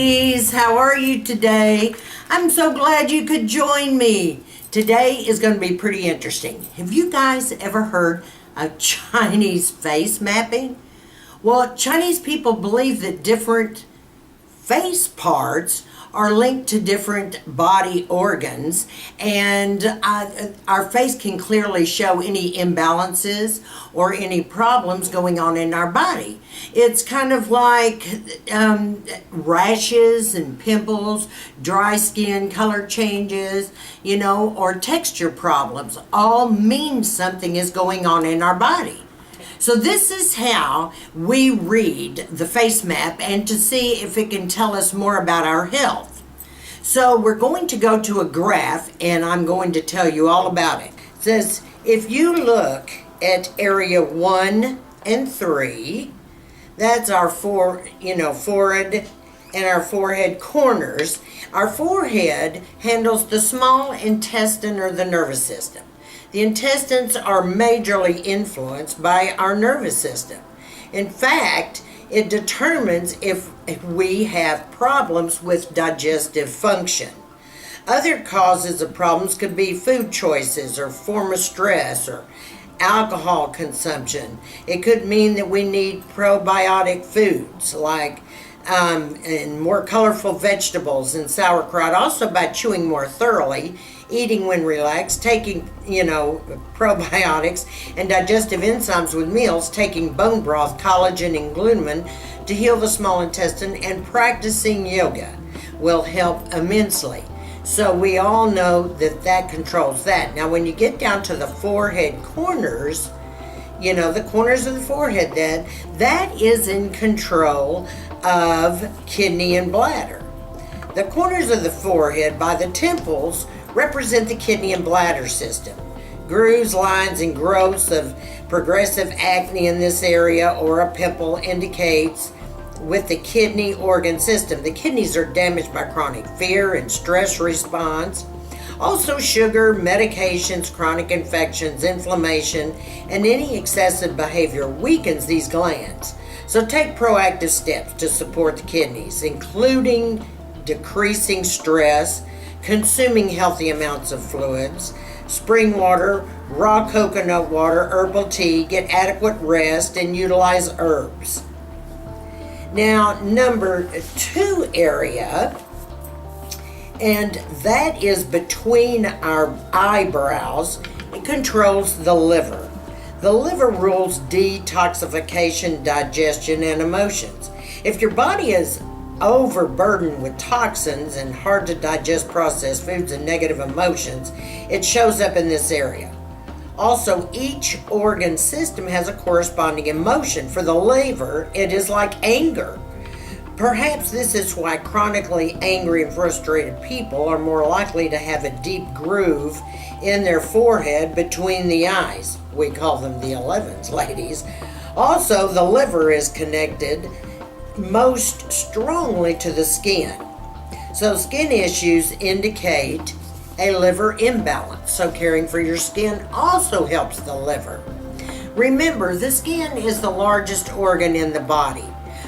ladies, how are you today? I'm so glad you could join me. Today is going to be pretty interesting. Have you guys ever heard of Chinese face mapping? Well, Chinese people believe that different face parts are linked to different body organs, and our face can clearly show any imbalances or any problems going on in our body. It's kind of like rashes and pimples, dry skin, color changes, or texture problems all mean something is going on in our body. So this is how we read the face map and to see if it can tell us more about our health. So we're going to go to a graph and I'm going to tell you all about it. It says if you look at area 1 and 3, that's our forehead and our forehead corners. Our forehead handles the small intestine or the nervous system. The intestines are majorly influenced by our nervous system. In fact, it determines if we have problems with digestive function. Other causes of problems could be food choices or form of stress or alcohol consumption. It could mean that we need probiotic foods like and more colorful vegetables and sauerkraut, also by chewing more thoroughly, eating when relaxed, taking, probiotics and digestive enzymes with meals, taking bone broth, collagen, and glutamine to heal the small intestine, and practicing yoga will help immensely. So we all know that controls that. Now, when you get down to the forehead corners, the corners of the forehead, that is in control of kidney and bladder. The corners of the forehead by the temples represent the kidney and bladder system. Grooves, lines, and growths of progressive acne in this area or a pimple indicates with the kidney organ system. The kidneys are damaged by chronic fear and stress response. Also, sugar, medications, chronic infections, inflammation, and any excessive behavior weakens these glands. So take proactive steps to support the kidneys, including decreasing stress, consuming healthy amounts of fluids, spring water, raw coconut water, herbal tea, get adequate rest, and utilize herbs. Now, number 2 area, and that is between our eyebrows. It controls the liver. The liver rules detoxification, digestion, and emotions. If your body is overburdened with toxins and hard to digest processed foods and negative emotions, it shows up in this area. Also, each organ system has a corresponding emotion. For the liver, it is like anger. Perhaps this is why chronically angry and frustrated people are more likely to have a deep groove in their forehead between the eyes. We call them the 11s, ladies. Also, the liver is connected most strongly to the skin. So skin issues indicate a liver imbalance. So caring for your skin also helps the liver. Remember, the skin is the largest organ in the body.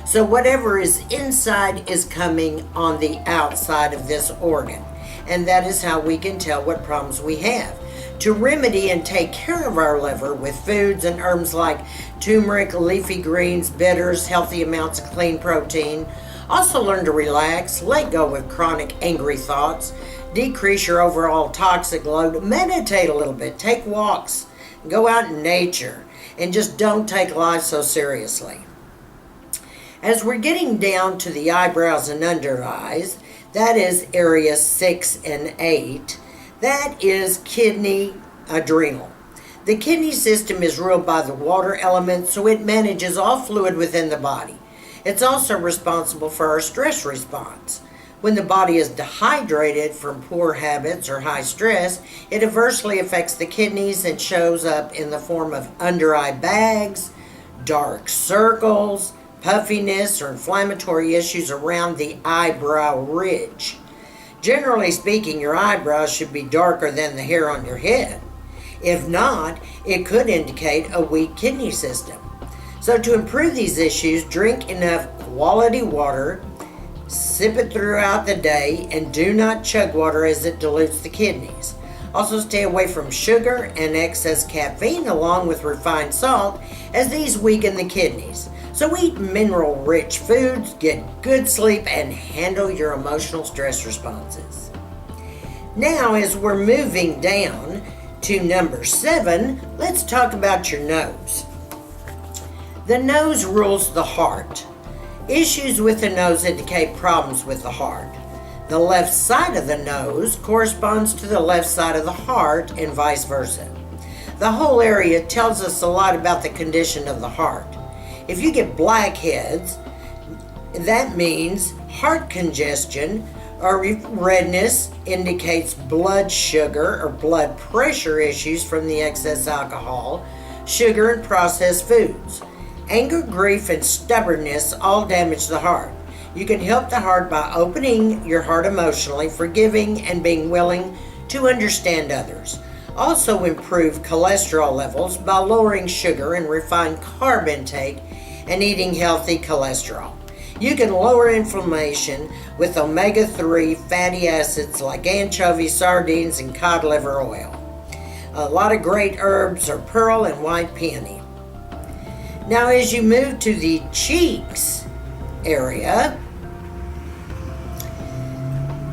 So whatever is inside is coming on the outside of this organ. And that is how we can tell what problems we have. To remedy and take care of our liver with foods and herbs like turmeric, leafy greens, bitters, healthy amounts of clean protein. Also learn to relax, let go of chronic angry thoughts, decrease your overall toxic load, meditate a little bit, take walks, go out in nature, and just don't take life so seriously. As we're getting down to the eyebrows and under eyes, that is area 6 and 8. That is kidney, adrenal. The kidney system is ruled by the water element, so it manages all fluid within the body. It's also responsible for our stress response. When the body is dehydrated from poor habits or high stress, it adversely affects the kidneys and shows up in the form of under eye bags, dark circles, puffiness, or inflammatory issues around the eyebrow ridge. Generally speaking, your eyebrows should be darker than the hair on your head. If not, it could indicate a weak kidney system. So to improve these issues, drink enough quality water, Sip it throughout the day and do not chug water as it dilutes the kidneys. Also stay away from sugar and excess caffeine along with refined salt, as these weaken the kidneys. So eat mineral-rich foods, get good sleep, and handle your emotional stress responses. Now, as we're moving down to number 7, let's talk about your nose. The nose rules the heart. Issues with the nose indicate problems with the heart. The left side of the nose corresponds to the left side of the heart and vice versa. The whole area tells us a lot about the condition of the heart. If you get blackheads, that means heart congestion, or redness indicates blood sugar or blood pressure issues from the excess alcohol, sugar, and processed foods. Anger, grief, and stubbornness all damage the heart. You can help the heart by opening your heart emotionally, forgiving, and being willing to understand others. Also improve cholesterol levels by lowering sugar and refined carb intake and eating healthy cholesterol. You can lower inflammation with omega-3 fatty acids like anchovy, sardines, and cod liver oil. A lot of great herbs are pearl and white peony. Now, as you move to the cheeks area,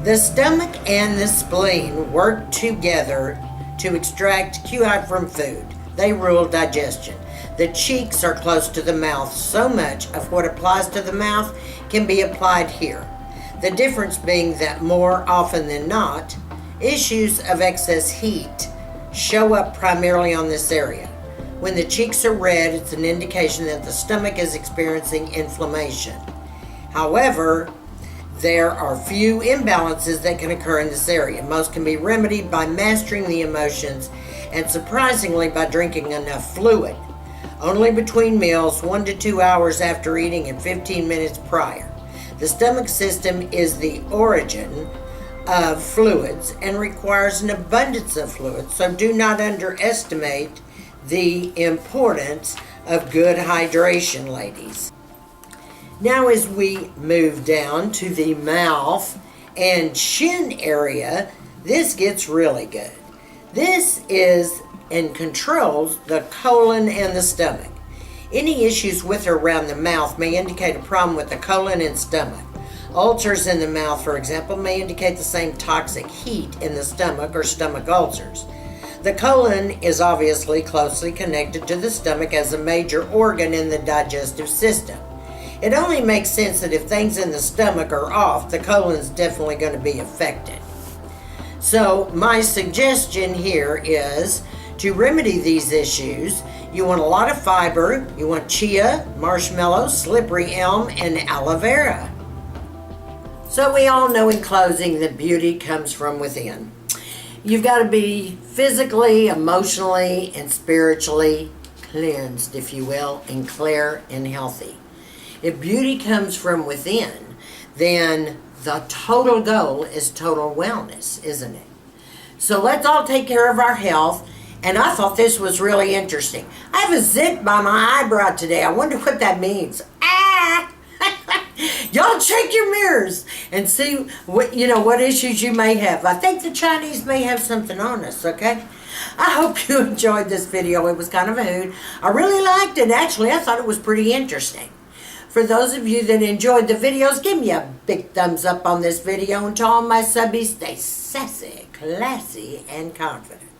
the stomach and the spleen work together to extract QI from food. They rule digestion. The cheeks are close to the mouth, so much of what applies to the mouth can be applied here. The difference being that more often than not, issues of excess heat show up primarily on this area. When the cheeks are red, it's an indication that the stomach is experiencing inflammation. However, there are few imbalances that can occur in this area. Most can be remedied by mastering the emotions and, surprisingly, by drinking enough fluid. Only between meals, 1 to 2 hours after eating and 15 minutes prior. The stomach system is the origin of fluids and requires an abundance of fluids, so do not underestimate the importance of good hydration, ladies. Now, as we move down to the mouth and chin area, this gets really good. This is and controls the colon and the stomach. Any issues with or around the mouth may indicate a problem with the colon and stomach. Ulcers in the mouth, for example, may indicate the same toxic heat in the stomach or stomach ulcers. The colon is obviously closely connected to the stomach as a major organ in the digestive system. It only makes sense that if things in the stomach are off, the colon's definitely going to be affected. So my suggestion here is to remedy these issues. You want a lot of fiber. You want chia, marshmallow, slippery elm, and aloe vera. So we all know in closing that beauty comes from within. You've got to be physically, emotionally, and spiritually cleansed, if you will, and clear and healthy. If beauty comes from within, then the total goal is total wellness, isn't it? So let's all take care of our health. And I thought this was really interesting. I have a zit by my eyebrow today. I wonder what that means. Ah! Y'all check your mirrors and see what issues you may have. I think the Chinese may have something on us, okay? I hope you enjoyed this video. It was kind of a hoot. I really liked it. Actually, I thought it was pretty interesting. For those of you that enjoyed the videos, give me a big thumbs up on this video. And to all my subbies, stay sassy, classy, and confident.